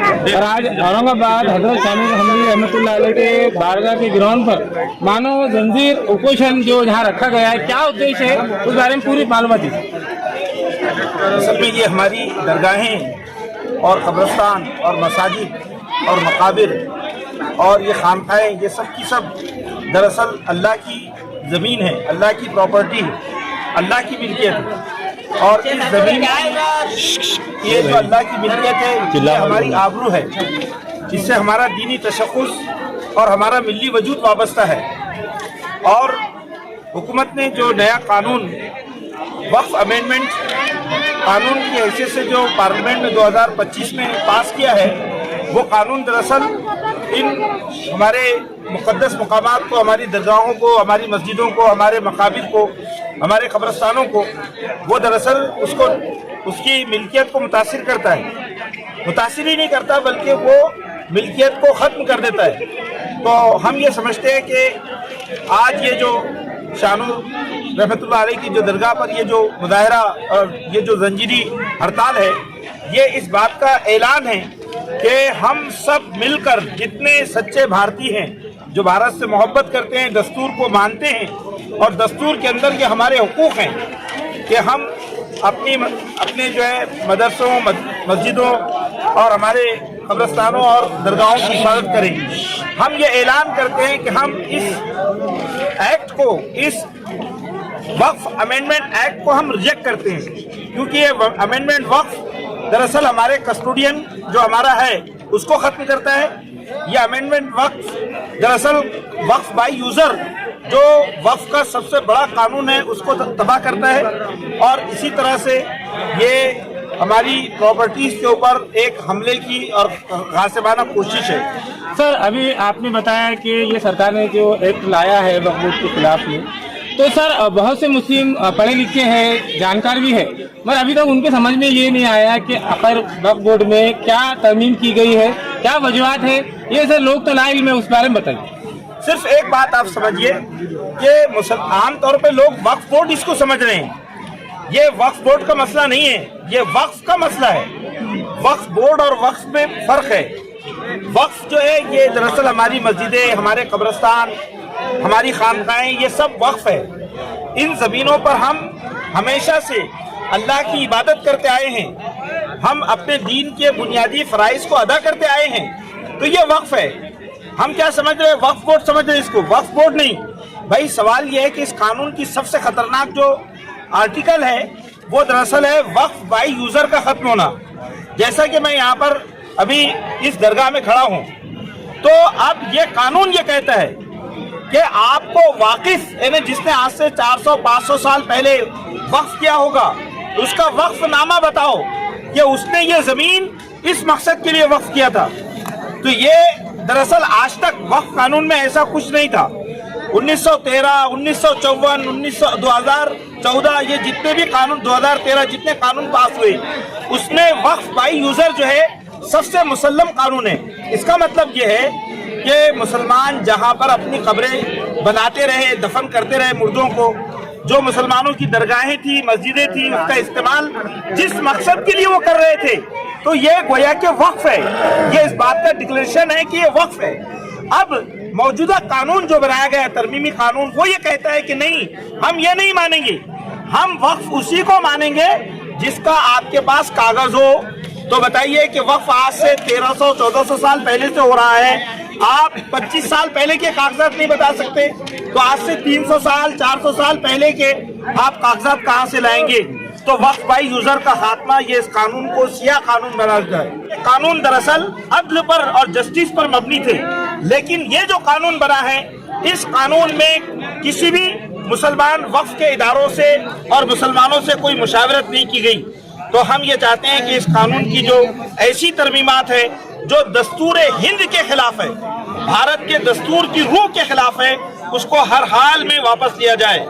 और आज औरंगाबाद हजरत शामिल हमदी रहमतुल्लाह अलैह के बारगाह के ग्राउंड पर मानो जंजीर उपोषण जो यहाँ रखा गया है, क्या उद्देश्य है उस बारे में पूरी मालूमात दी। असल में ये हमारी दरगाहें और कब्रिस्तान और मसाजिद और मकाबिर और ये खानकाएँ, ये सब की सब दरअसल अल्लाह की ज़मीन है, अल्लाह की प्रॉपर्टी है, अल्लाह की मिल्कियत है। और इस ज़मीन ये जो अल्लाह की मिल्कियत है, ये हमारी आबरू है, इससे हमारा दीनी तशख़्ख़ुस और हमारा मिली वजूद वाबस्ता है। और हुकूमत ने जो नया कानून वक्फ अमेंडमेंट कानून की हैसियत से जो पार्लियामेंट में 2025 में पास किया है, वो कानून दरअसल इन हमारे मुक़द्दस मकामात को, हमारी दरगाहों को, हमारी मस्जिदों को, हमारे मकाबिर को, हमारे कब्रिस्तानों को, वो दरअसल उसको उसकी मिल्कियत को मुतासिर करता है। मुतासिर ही नहीं करता बल्कि वो मिल्कियत को ख़त्म कर देता है। तो हम ये समझते हैं कि आज ये जो शानूर रहमतुल्लाह अलैह की जो दरगाह पर ये जो मुजाहरा और ये जो जंजीरी हड़ताल है, ये इस बात का ऐलान है कि हम सब मिलकर, जितने सच्चे भारतीय हैं जो भारत से मोहब्बत करते हैं, दस्तूर को मानते हैं और दस्तूर के अंदर ये हमारे हुकूक हैं कि हम अपने जो है मदरसों, मस्जिदों और हमारे कब्रिस्तानों और दरगाहों की हिफाजत करें। हम ये ऐलान करते हैं कि हम इस एक्ट को, इस वक्फ अमेंडमेंट एक्ट को हम रिजेक्ट करते हैं, क्योंकि ये अमेंडमेंट वक्फ दरअसल हमारे कस्टोडियन जो हमारा है उसको ख़त्म करता है। ये अमेंडमेंट वक्फ दरअसल वक्फ बाय यूज़र जो वक्फ का सबसे बड़ा कानून है उसको तबाह करता है, और इसी तरह से ये हमारी प्रॉपर्टीज़ के ऊपर एक हमले की और गासिबाना कोशिश है। सर, अभी आपने बताया कि ये सरकार ने जो एक्ट लाया है वक्फ बोर्ड के खिलाफ में, तो सर बहुत से मुस्लिम पढ़े लिखे हैं, जानकार भी है, मगर अभी तक उनके समझ में ये नहीं आया कि आखिर वक्फ बोर्ड में क्या तरमीम की गई है, क्या वजूहत है। ये सर लोग तो लाइल में उस बारे में बताइए। सिर्फ एक बात आप समझिए कि आम तौर पे लोग वक्फ बोर्ड इसको समझ रहे हैं। ये वक्फ बोर्ड का मसला नहीं है, ये वक्फ का मसला है। वक्फ बोर्ड और वक्फ में फ़र्क है। वक्फ जो है ये दरअसल हमारी मस्जिदें, हमारे कब्रिस्तान, हमारी खानकाएँ, ये सब वक्फ है। इन ज़मीनों पर हम हमेशा से अल्लाह की इबादत करते आए हैं, हम अपने दीन के बुनियादी फ़राइज़ को अदा करते आए हैं, तो ये वक्फ है। हम क्या समझ रहे हैं, वक्फ बोर्ड समझ रहे हैं इसको, वक्फ बोर्ड नहीं। भाई सवाल ये है कि इस कानून की सबसे ख़तरनाक जो आर्टिकल है वो दरअसल है वक्फ बाय यूज़र का ख़त्म होना। जैसा कि मैं यहाँ पर अभी इस दरगाह में खड़ा हूँ, तो अब ये कानून ये कहता है कि आपको वाकिफ, यानी जिसने आज से 400-500 साल पहले वक्फ किया होगा, उसका वक्फ नामा बताओ कि उसने ये ज़मीन इस मकसद के लिए वक्फ किया था। तो ये दरअसल आज तक वक्फ कानून में ऐसा कुछ नहीं था। 1913, 1954, 2014 ये जितने भी कानून, 2013 जितने कानून पास हुए, उसमें वक्फ बाय यूज़र जो है सबसे मुसल्लम कानून है। इसका मतलब ये है कि मुसलमान जहाँ पर अपनी कब्रें बनाते रहे, दफन करते रहे मुर्दों को, जो मुसलमानों की दरगाहें थी, मस्जिदें थी, उसका इस्तेमाल जिस मकसद के लिए वो कर रहे थे, तो ये गोया के वक्फ है। ये इस बात का डिक्लेरेशन है कि ये वक्फ है। अब मौजूदा कानून जो बनाया गया है, तरमीमी कानून, वो ये कहता है कि नहीं, हम ये नहीं मानेंगे, हम वक्फ उसी को मानेंगे जिसका आपके पास कागज हो। तो बताइए कि वक्फ आज से 1300-1400 साल पहले से हो रहा है, आप 25 साल पहले के कागजात नहीं बता सकते, तो आज से 300 साल 400 साल पहले के आप कागजात कहाँ से लाएंगे। तो वक्फ बाय यूज़र का खात्मा ये इस कानून को सियाह कानून बना दिया है। कानून दरअसल अदल पर और जस्टिस पर मबनी थे, लेकिन ये जो कानून बना है, इस कानून में किसी भी मुसलमान वक्फ के इदारों से और मुसलमानों से कोई मुशावरत नहीं की गई। तो हम ये चाहते हैं कि इस कानून की जो ऐसी तरमीमात है जो दस्तूर हिंद के खिलाफ है, भारत के दस्तूर की रूह के खिलाफ है, उसको हर हाल में वापस लिया जाए।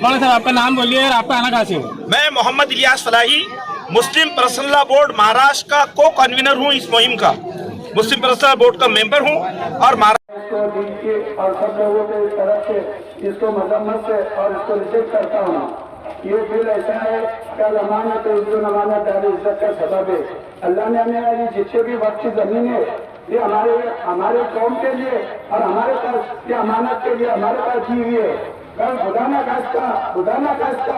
मौलाना साहब, आपका नाम बोलिए और आपका आना कहाँ से हो? मैं मोहम्मद इलियास फलाही, मुस्लिम पर्सनल बोर्ड महाराष्ट्र का को कन्वीनर हूँ। इस मुहिम का मुस्लिम पर्सनल बोर्ड का मेंबर हूँ और महाराष्ट्र और सब लोगों के तरफ से इसको मजम्मत से और इसको रिजेक्ट करता हूँ। ये बिल ऐसा है, कल अमानत इज्जत अमानत इज्जत का सबब है। अल्लाह ने हमें ये जितने भी वक्त की जमीन है ये हमारे कौम के लिए और हमारे पास ये अमानत के लिए हमारे पास दी हुई है। कल खुदा ना खास्ता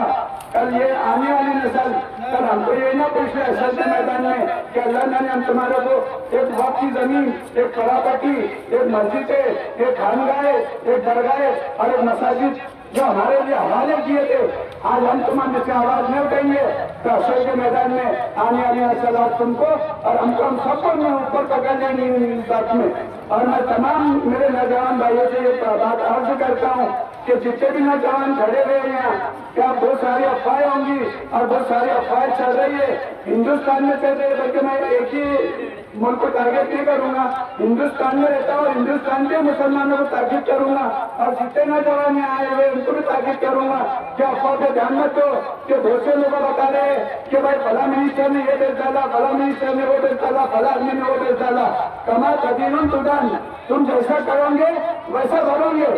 कल ये आने वाली नस्ल कल हमको ये ना पूछे असल के मैदान में कि अल्लाह ने हम तुम्हारे को एक वक्त की जमीन, एक प्रॉपर्टी, एक मस्जिद, एक खानगाह, एक दरगाह और एक मसाजिद जो हमारे लिए हवाले किए थे, आज हम तुम्हारे इसकी आवाज नहीं उठाएंगे तो असल के मैदान में आने वाली नस्ल और तुमको और हमको हम सबको ऊपर पकड़ लेंगे इस बात में। और मैं तमाम मेरे नौजवान भाइयों से ये बात अर्ज करता हूँ कि जितने भी नौजवान खड़े हुए हैं यहाँ क्या बहुत सारी अफवाहें होंगी और बहुत सारी अफवाहें चल रही है हिंदुस्तान में चल रही है, बल्कि मैं एक ही मुल्क को टारगेट नहीं करूंगा, हिंदुस्तान में रहता हूँ, हिंदुस्तान के मुसलमानों को ताकीद करूंगा और जितने नौजवान यहाँ आए हुए उनको भी ताकीद करूंगा कि अफवाह पे ध्यान मत दो कि बहुत से लोग बता रहे हैं कि भाई फला मिनिस्टर ने ये बेच डाला, फला मिनिस्टर ने वो बेच डाला, फला आदमी ने वो बेच डाला। कमा कदीन तुदान, तुम जैसा करोगे वैसा भरोगे।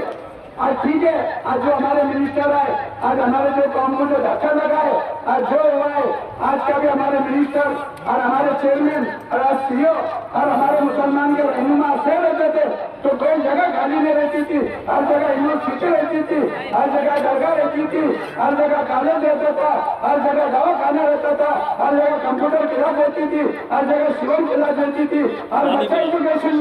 आज ठीक है, आज जो हमारे मिनिस्टर आए, आज हमारे जो कौम को जो धक्का लगा है, आज जो हुआ है, आज का भी हमारे मिनिस्टर और हमारे चेयरमैन और आज सीओ और हमारे मुसलमान के रहनुमा से रहते थे तो कोई जगह खाली नहीं रहती थी, हर जगह यूनिवर्सिटी रहती थी, हर जगह दरगाह रहती थी, हर जगह कॉलेज रहता था, हर जगह दवाखाना रहता था, हर जगह कंप्यूटर क्लास रहती थी, हर जगह सिविल क्लास रहती थी, हर बच्चा एजुकेशन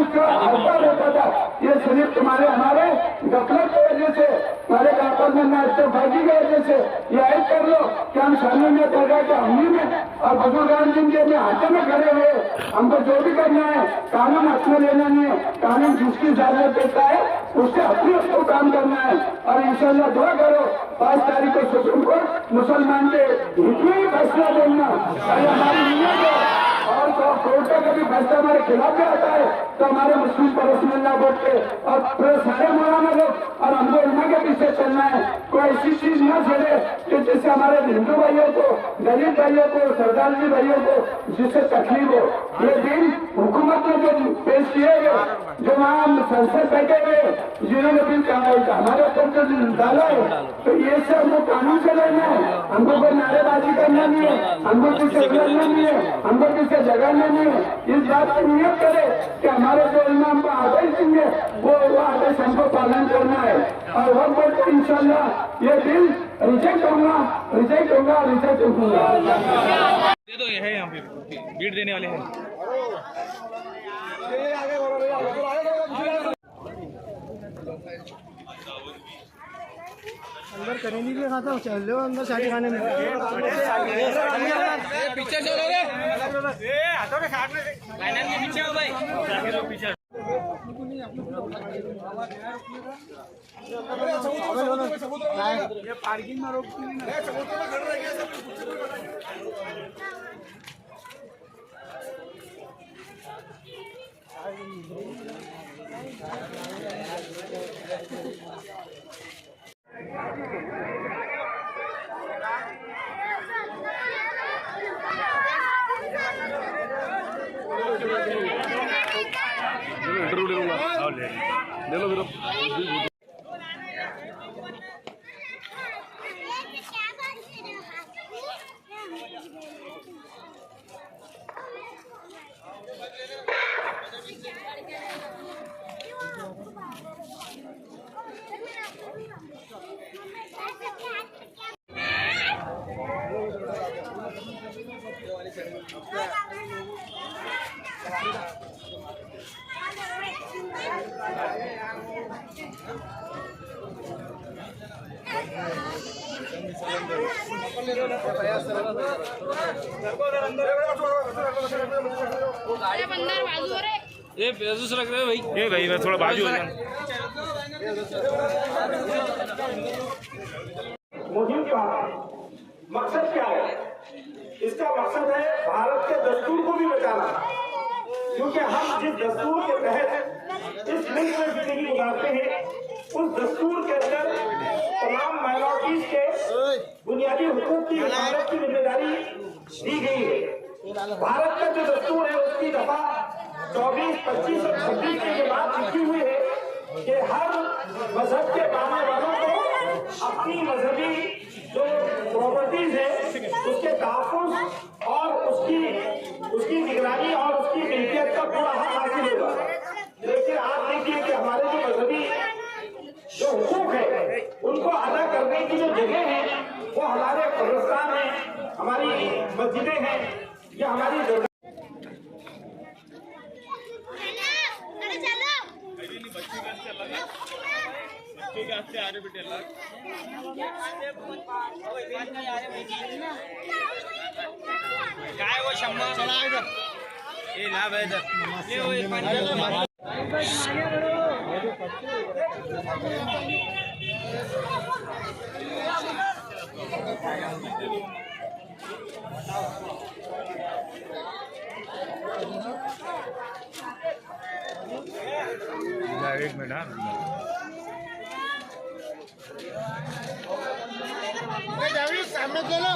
हल्का रहता था। ये सिर्फ तुम्हारे हमारे गफलत वजह से, हमारे कापड़ में नाश्तेबाजी की वजह से ये ऐड कर लो कि हम शामी में दरगाह के हमली में और बुजुर्गान जिनके अपने हाथों में खड़े हुए हमको जो भी करना है कानून हाथ में लेना नहीं है, कानून जिसकी इजाजत देता है उससे अपने उसको काम करना है। और इंशाल्लाह दुआ करो 5 तारीख को सुप्रीम कोर्ट मुसलमान के हित में ही फैसला देना हमारी नीयत है। और कोर्ट का कभी फैसला हमारे खिलाफ भी आता है तो हमारे मुस्लिम पर रसमिल्ला बोल के और सारे मौलाना लोग और हमको उन्हीं के पीछे चलना है। कोई ऐसी चीज न छेड़े कि जिससे हमारे हिंदू भाइयों को, दलित भाइयों को, सरदारजी भाइयों को जिससे तकलीफ हो। ये दिन हुकूमत ने जो पेश किए गए, जो वहाँ संसद बैठे हुए जिन्होंने बिल हमारे ऊपर जो डाला है तो ये से हमको कानून से लेना है, हमको कोई नारेबाजी करना नहीं है, हमको किसी लड़ना नहीं है, हमको किसी जगाना नहीं है। इस बात की नियत करे कि हमारे जो इमाम को आदेश देंगे वो आदेश हमको पालन करना है। और वक्त पर इंशाल्लाह ये बिल रिजेक्ट होगा दे दो, ये है यहाँ पे बीट देने वाले हैं। अंदर करेंगे भी खाता चल लो अंदर शादी खाने में पीछे चलो रे, हाथों के साथ में लाइन के पीछे हो भाई, पीछे ये पार्किंग में रोक ले लो फिर ये बेजूस लग रहा है भाई, ये भाई मैं थोड़ा बाजू हो जाऊं। मुहिम का मकसद क्या है? इसका मकसद है भारत के दस्तूर को भी बचाना, क्योंकि हम जिस दस्तूर के तहत इस मुल्क में जिंदगी गुजारते हैं उस दस्तूर के अंदर तमाम माइनॉरिटीज के बुनियादी हुकूक की हिफाजत की जिम्मेदारी दी गई है। भारत का जो दस्तूर है उसकी दफा 24, 25 और 26 के बाद लिखी हुई है कि हर मजहब के मानने वालों को अपनी मजहबी जो प्रॉपर्टीज है उसके तहफ़्फ़ुज़ और उसकी हमारी मस्जिदें हैं, ये हमारी काय वो शम्मा चला इधर ये लाभ है इधर ये वो ये पानी एक मिनट सामने चलो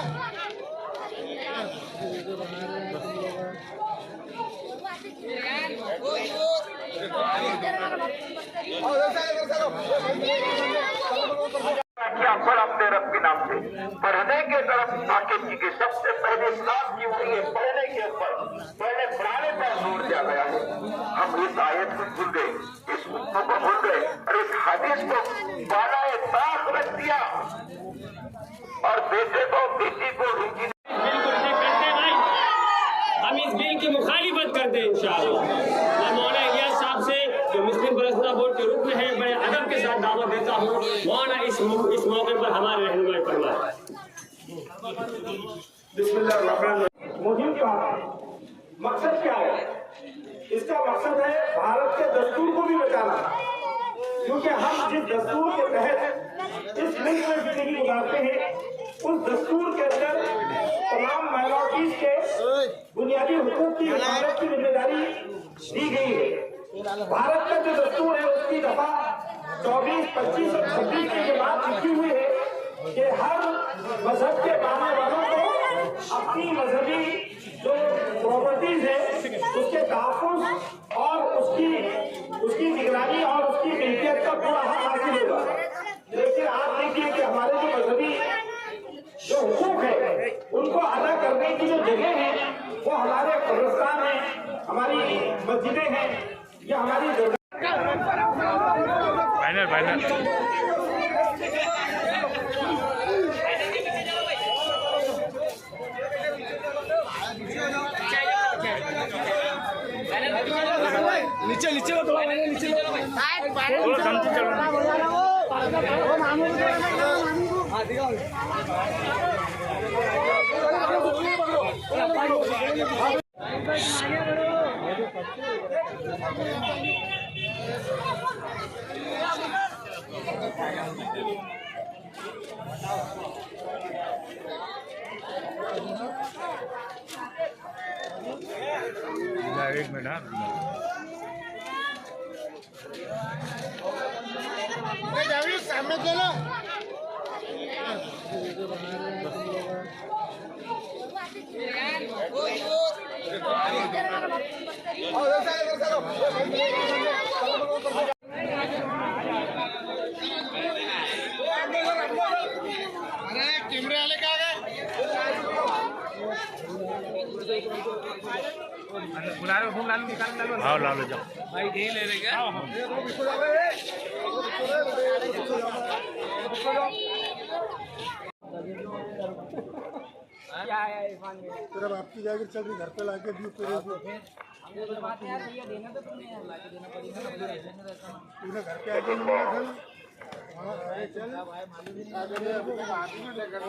पर अपने रब के नाम से पढ़ने के तरफ साकिब जी के सबसे पहले साथ की हुई है, पढ़ने के ऊपर पहले पढ़ाने पर जोर दिया गया है। हम इस आयत को भूल गए, इस हुक्म को भूल गए और इस हदीस को बालाए ताक रख दिया और बेटे को बेटी को रुकी। हम इस बिल की मुखालिफत करते हैं इंशाअल्लाह। मैं मौलाना इलियास साहब से जो मुस्लिम परसना बोर्ड के रुकन है बड़े अदब के साथ दावत देता हूँ, मौलाना इस मौके पर हमारे रहनुमाई फरमाएं। मुहिम का मकसद क्या है? इसका मकसद है भारत के दस्तूर को भी बचाना, क्योंकि हम जिस दस्तूर के तहत इस मुल्क में जिंदगी गुजारते हैं उस दस्तूर के अंदर तमाम माइनॉरिटीज के बुनियादी हुकूक की हिफाजत की जिम्मेदारी दी गई है। भारत का जो दस्तूर है उसकी दफा 24, 25 और 26 की बात लिखी हुई है कि हर मजहब के मानने वालों को अपनी मजहबी जो प्रॉपर्टीज है उसके तहफ़्फ़ुज़ और उसकी निगरानी और उसकी मिल्कियत का पूरा हक हासिल होगा। लेकिन आप देखिए कि हमारे जो मजहबी जो हुकूक है उनको अदा करने की जो जगह है वो हमारे कब्रिस्तान है, हमारी मस्जिदें हैं, ये हमारी नीचे नीचे लो थोड़ा नीचे लो थोड़ा दम से चलो वो मामू को हां दिखाओ एक मिनट सामने चलो अरे कैमरे वाले कहाँ गए? बुला रहे हो, ला लो, निकाल लो। हाँ ला लो जाओ भाई यही ले लेगा क्या है इरफान में तेरा बाप की जाकर चल रही घर पे लाके दी तेरे को बात यार भैया देना तो तुमने यार लाके देना पड़ेगा ना, पूरा ऐसे नहीं रहता ना। तूने घर पे आके मिलना था वहाँ आगे चल भाई मालूम ही नहीं। आगे ले अभी आदमी लेकर